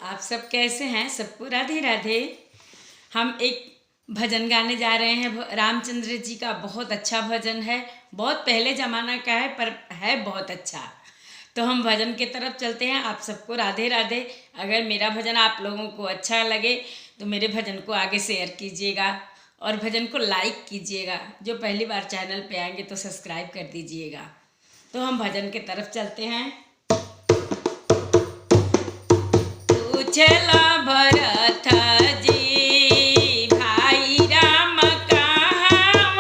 आप सब कैसे हैं? सबको राधे राधे। हम एक भजन गाने जा रहे हैं। रामचंद्र जी का बहुत अच्छा भजन है। बहुत पहले ज़माना का है पर है बहुत अच्छा। तो हम भजन के तरफ चलते हैं। आप सबको राधे राधे। अगर मेरा भजन आप लोगों को अच्छा लगे तो मेरे भजन को आगे शेयर कीजिएगा और भजन को लाइक कीजिएगा। जो पहली बार चैनल पे आएंगे तो सब्सक्राइब कर दीजिएगा। तो हम भजन के तरफ चलते हैं। पूछला भरत जी भाई राम कहाँ,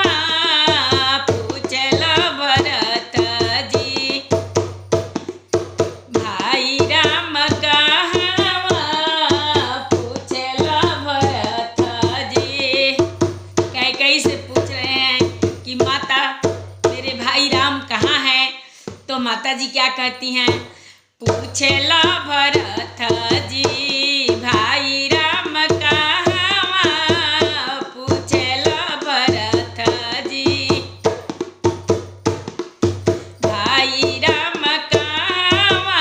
पूछला भरत जी भाई राम कहाँ, पूछला भरत जी। कई से पूछ रहे हैं कि माता मेरे भाई राम कहाँ हैं। तो माता जी क्या कहती हैं? पूछला भरत जी भाई राम कहाँ, पूछला भरत जी भाई राम कहाँ,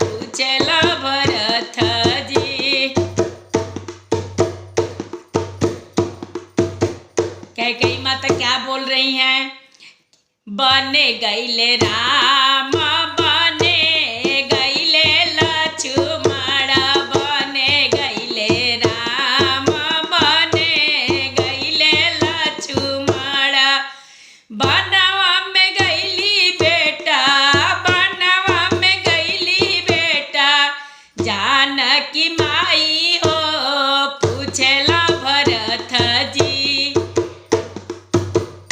पूछला भरत जी। कई माता क्या बोल रही हैं? बने गईले राम बने गईले लक्ष्मण, बने गईले राम बने गईले लक्ष्मण। बनवा में गईली बेटा, बनवा में गईली बेटा, जानकी माई हो पूछला भरत जी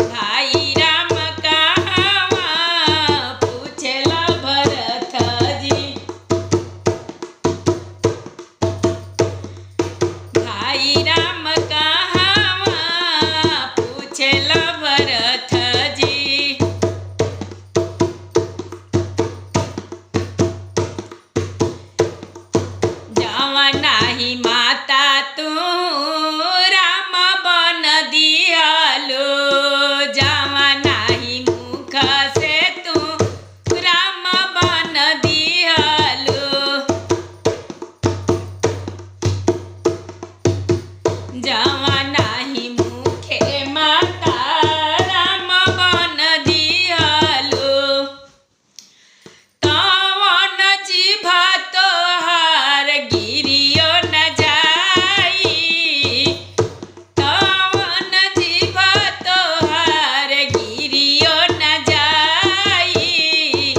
भाई राम कहाँ, पूछला भरत जी भाई राम कहाँ, पूछला भरत जी। जावा नाही माता तू राम बन दियालो, जावा नाही मुख से तू राम बन दियालो, जावा नाही मुखे माता राम बन दियालो। तवन जिभा तोहार गिरियो न जाई, तवन जिभा तोहार गिरियो न जाई,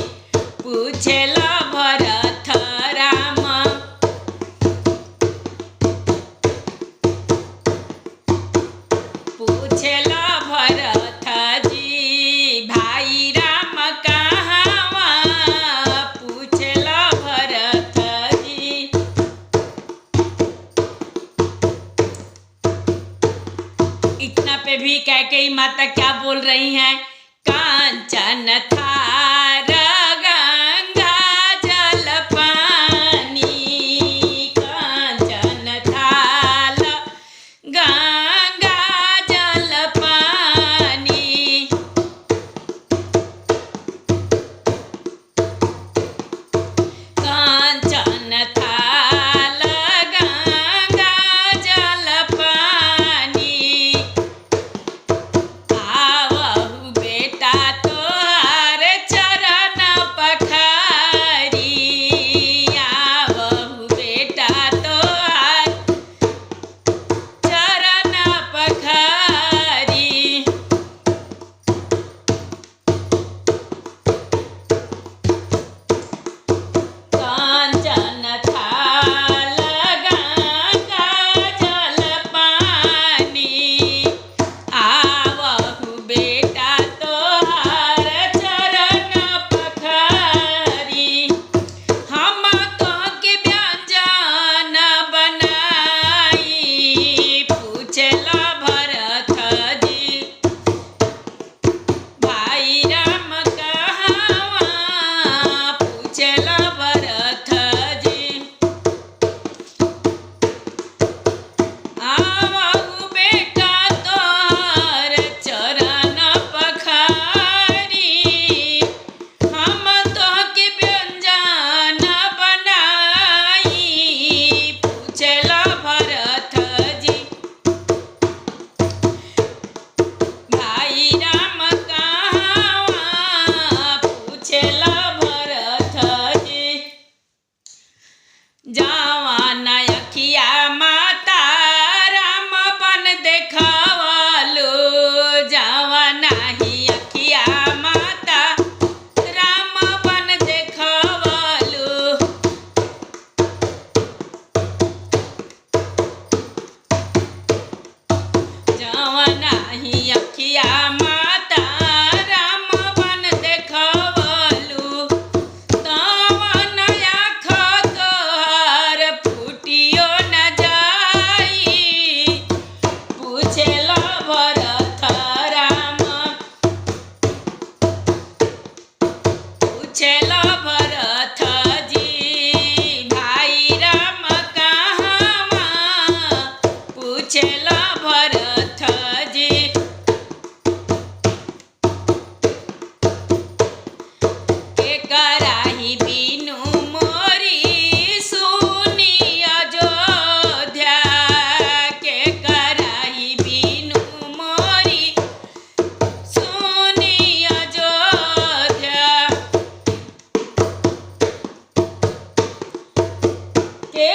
पूछला भरत राम पूछला भरत जी भाई राम कहाँ, पूछला भरत जी। इतना पे भी कई माता क्या बोल रही हैं? कांचन थार गंगा जल पानी, कांचन थाल गंगा जल पानी, कांचन थाल गंगा जल पानी। आवहु बेटा तोहार जवान अखिया माता राम बन देखवलु जवान ही अखिया माता राम बन देखवलु जवान ही अखिया माता राम बन देखवलु तवन आँख तोहर फूटियो न जाई पूछेला भरत राम पूछेला भरत जी भाई राम कहवा पूछेला भरत जी के कराही बीनू मोरी सुनी अयोध्या के कराही बीनू मोरी सुनी अयोध्या के